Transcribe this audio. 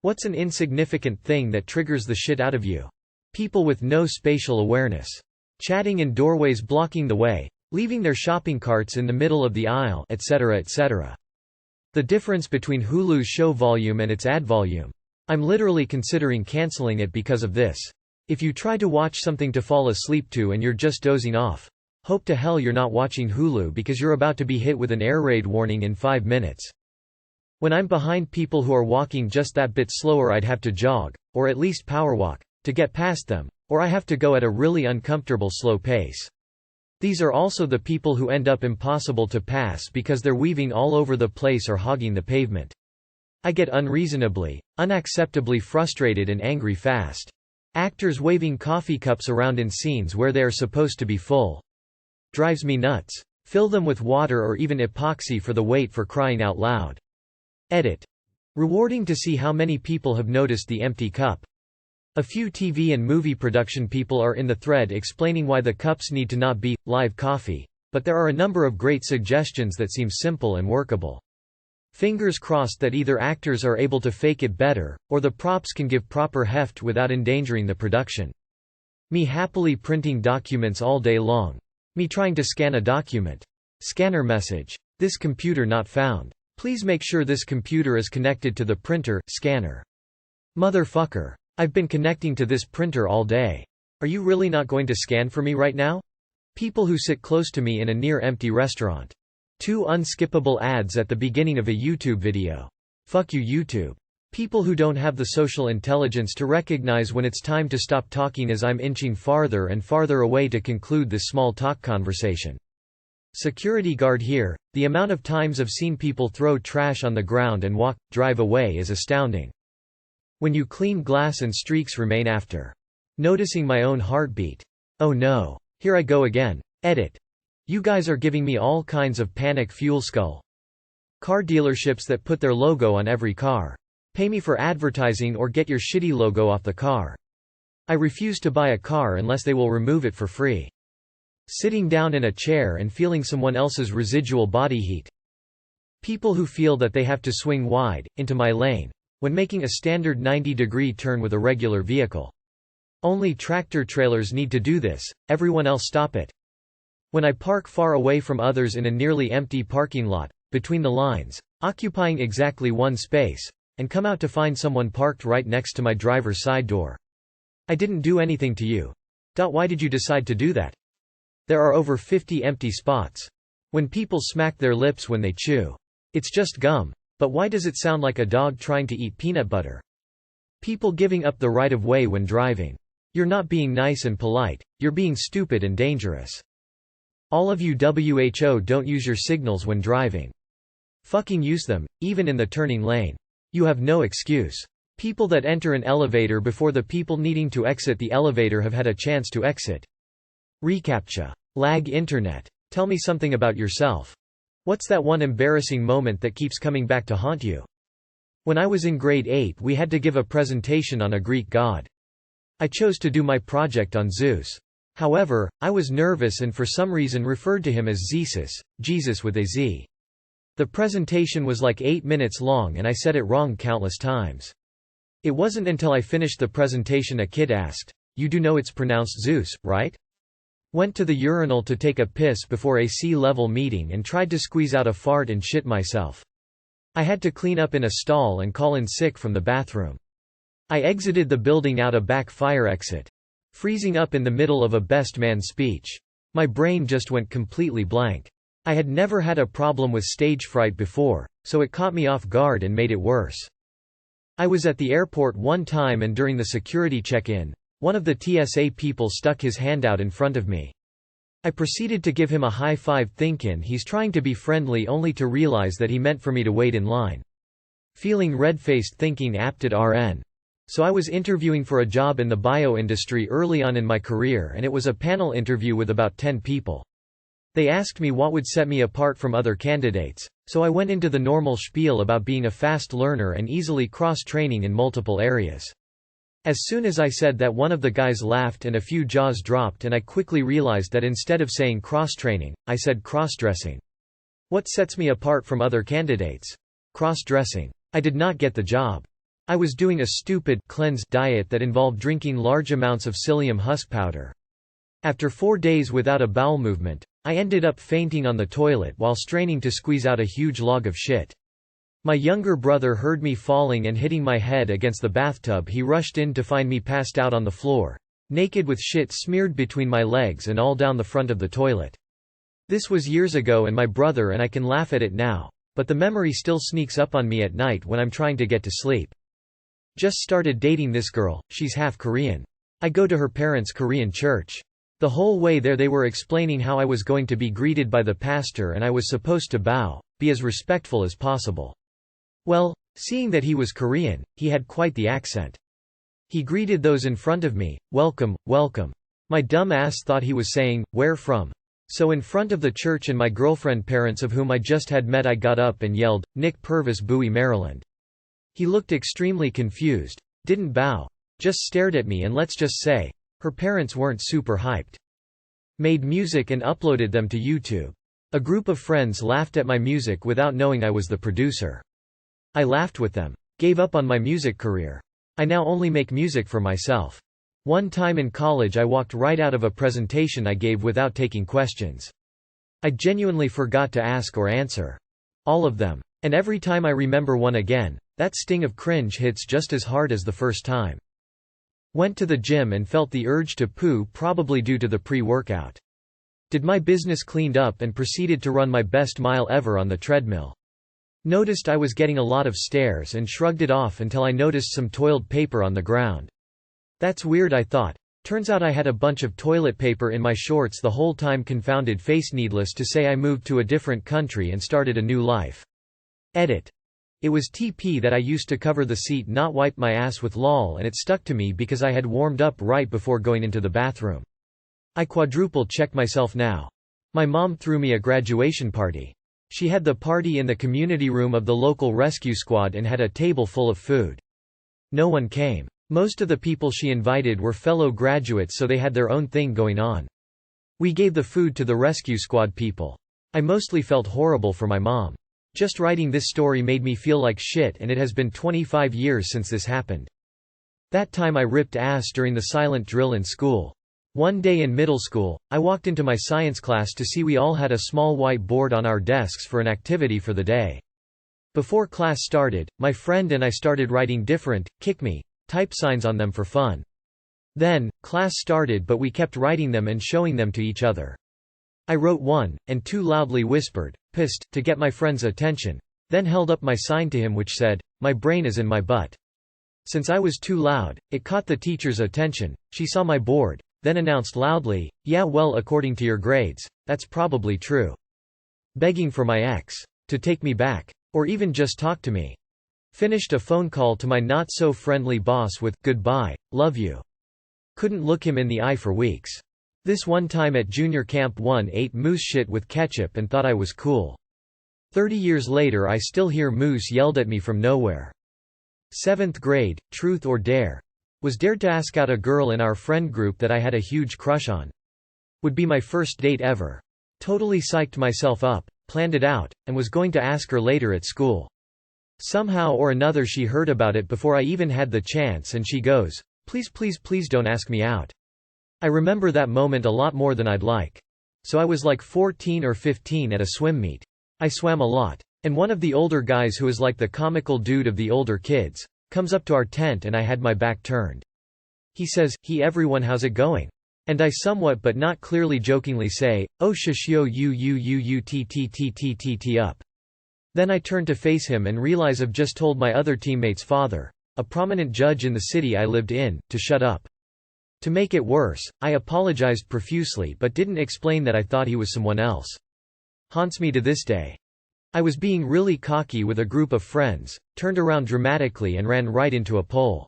What's an insignificant thing that triggers the shit out of you? People with no spatial awareness. Chatting in doorways blocking the way, leaving their shopping carts in the middle of the aisle, etc. etc. The difference between Hulu's show volume and its ad volume. I'm literally considering canceling it because of this. If you try to watch something to fall asleep to and you're just dozing off, hope to hell you're not watching Hulu because you're about to be hit with an air raid warning in 5 minutes. When I'm behind people who are walking just that bit slower, I'd have to jog, or at least power walk, to get past them, or I have to go at a really uncomfortable slow pace. These are also the people who end up impossible to pass because they're weaving all over the place or hogging the pavement. I get unreasonably, unacceptably frustrated and angry fast. Actors waving coffee cups around in scenes where they are supposed to be full. Drives me nuts. Fill them with water or even epoxy for the wait, for crying out loud. Edit. Rewarding to see how many people have noticed the empty cup. A few TV and movie production people are in the thread explaining why the cups need to not be live coffee, but there are a number of great suggestions that seem simple and workable. Fingers crossed that either actors are able to fake it better, or the props can give proper heft without endangering the production. Me happily printing documents all day long. Me trying to scan a document. Scanner message. This computer not found. Please make sure this computer is connected to the printer, scanner. Motherfucker. I've been connecting to this printer all day. Are you really not going to scan for me right now? People who sit close to me in a near-empty restaurant. 2 unskippable ads at the beginning of a YouTube video. Fuck you, YouTube. People who don't have the social intelligence to recognize when it's time to stop talking as I'm inching farther and farther away to conclude this small talk conversation. Security guard here. The amount of times I've seen people throw trash on the ground and drive away is astounding. When you clean glass and streaks remain after. Noticing my own heartbeat. Oh no. Here I go again. Edit. You guys are giving me all kinds of panic fuel skull. Car dealerships that put their logo on every car. Pay me for advertising or get your shitty logo off the car. I refuse to buy a car unless they will remove it for free. Sitting down in a chair and feeling someone else's residual body heat. People who feel that they have to swing wide, into my lane, when making a standard 90-degree turn with a regular vehicle. Only tractor trailers need to do this, everyone else stop it. When I park far away from others in a nearly empty parking lot, between the lines, occupying exactly 1 space, and come out to find someone parked right next to my driver's side door. I didn't do anything to you. Why did you decide to do that? There are over 50 empty spots. When people smack their lips when they chew. It's just gum. But why does it sound like a dog trying to eat peanut butter? People giving up the right of way when driving. You're not being nice and polite, you're being stupid and dangerous. All of you WHO don't use your signals when driving. Fucking use them, even in the turning lane. You have no excuse. People that enter an elevator before the people needing to exit the elevator have had a chance to exit. Recaptcha. Lag internet. Tell me something about yourself. What's that one embarrassing moment that keeps coming back to haunt you? When I was in grade 8 we had to give a presentation on a Greek god. I chose to do my project on Zeus. However, I was nervous and for some reason referred to him as Zesus, Jesus with a Z. The presentation was like 8 minutes long and I said it wrong countless times. It wasn't until I finished the presentation a kid asked, "You do know it's pronounced Zeus, right?" Went to the urinal to take a piss before a C-level meeting and tried to squeeze out a fart and shit myself. I had to clean up in a stall and call in sick from the bathroom. I exited the building out a back fire exit. Freezing up in the middle of a best man speech. My brain just went completely blank. I had never had a problem with stage fright before, so it caught me off guard and made it worse. I was at the airport one time and during the security check-in, one of the TSA people stuck his hand out in front of me. I proceeded to give him a high five thinking he's trying to be friendly only to realize that he meant for me to wait in line. Feeling red-faced thinking apt at RN. So I was interviewing for a job in the bio industry early on in my career and it was a panel interview with about 10 people. They asked me what would set me apart from other candidates, so I went into the normal spiel about being a fast learner and easily cross-training in multiple areas. As soon as I said that, one of the guys laughed and a few jaws dropped and I quickly realized that instead of saying cross-training, I said cross-dressing. What sets me apart from other candidates? Cross-dressing. I did not get the job. I was doing a stupid cleanse diet that involved drinking large amounts of psyllium husk powder. After 4 days without a bowel movement, I ended up fainting on the toilet while straining to squeeze out a huge log of shit. My younger brother heard me falling and hitting my head against the bathtub. He rushed in to find me passed out on the floor, naked with shit smeared between my legs and all down the front of the toilet. This was years ago and my brother and I can laugh at it now, but the memory still sneaks up on me at night when I'm trying to get to sleep. Just started dating this girl, she's half Korean. I go to her parents' Korean church. The whole way there they were explaining how I was going to be greeted by the pastor and I was supposed to bow, be as respectful as possible. Well, seeing that he was Korean, he had quite the accent. He greeted those in front of me, "Welcome, welcome." My dumb ass thought he was saying, "Where from?" So in front of the church and my girlfriend parents of whom I just had met, I got up and yelled, "Nick Purvis, Bowie, Maryland." He looked extremely confused, didn't bow, just stared at me, and let's just say, her parents weren't super hyped. Made music and uploaded them to YouTube. A group of friends laughed at my music without knowing I was the producer. I laughed with them. Gave up on my music career. I now only make music for myself. One time in college I walked right out of a presentation I gave without taking questions. I genuinely forgot to ask or answer. All of them. And every time I remember one again, that sting of cringe hits just as hard as the first time. Went to the gym and felt the urge to poo, probably due to the pre-workout. Did my business cleaned up and proceeded to run my best mile ever on the treadmill. Noticed I was getting a lot of stares and shrugged it off until I noticed some toilet paper on the ground. That's weird, I thought. Turns out I had a bunch of toilet paper in my shorts the whole time. Confounded face. Needless to say, I moved to a different country and started a new life. Edit. It was TP that I used to cover the seat, not wipe my ass with, lol, and it stuck to me because I had warmed up right before going into the bathroom. I quadruple check myself now. My mom threw me a graduation party. She had the party in the community room of the local rescue squad and had a table full of food. No one came. Most of the people she invited were fellow graduates, so they had their own thing going on. We gave the food to the rescue squad people. I mostly felt horrible for my mom. Just writing this story made me feel like shit, and it has been 25 years since this happened. That time I ripped ass during the silent drill in school. One day in middle school, I walked into my science class to see we all had a small white board on our desks for an activity for the day. Before class started, my friend and I started writing different, kick me, type signs on them for fun. Then, class started, but we kept writing them and showing them to each other. I wrote 1, and 2 loudly whispered, pissed, to get my friend's attention, then held up my sign to him which said, "My brain is in my butt." Since I was too loud, it caught the teacher's attention. She saw my board, then announced loudly, "Yeah, well, according to your grades, that's probably true." Begging for my ex to take me back. Or even just talk to me. Finished a phone call to my not-so-friendly boss with, "Goodbye, love you." Couldn't look him in the eye for weeks. This one time at junior camp 1 ate moose shit with ketchup and thought I was cool. 30 years later I still hear moose yelled at me from nowhere. 7th grade, truth or dare. Was dared to ask out a girl in our friend group that I had a huge crush on. Would be my first date ever. Totally psyched myself up, planned it out, and was going to ask her later at school. Somehow or another she heard about it before I even had the chance, and she goes, "Please, please, please don't ask me out." I remember that moment a lot more than I'd like. So I was like 14 or 15 at a swim meet. I swam a lot. And one of the older guys, who is like the comical dude of the older kids, comes up to our tent and I had my back turned. He says, "Hey everyone, how's it going?" And I somewhat but not clearly jokingly say, "Oh shishyo you up." Then I turn to face him and realize I've just told my other teammate's father, a prominent judge in the city I lived in, to shut up. To make it worse, I apologized profusely but didn't explain that I thought he was someone else. Haunts me to this day. I was being really cocky with a group of friends, turned around dramatically and ran right into a pole.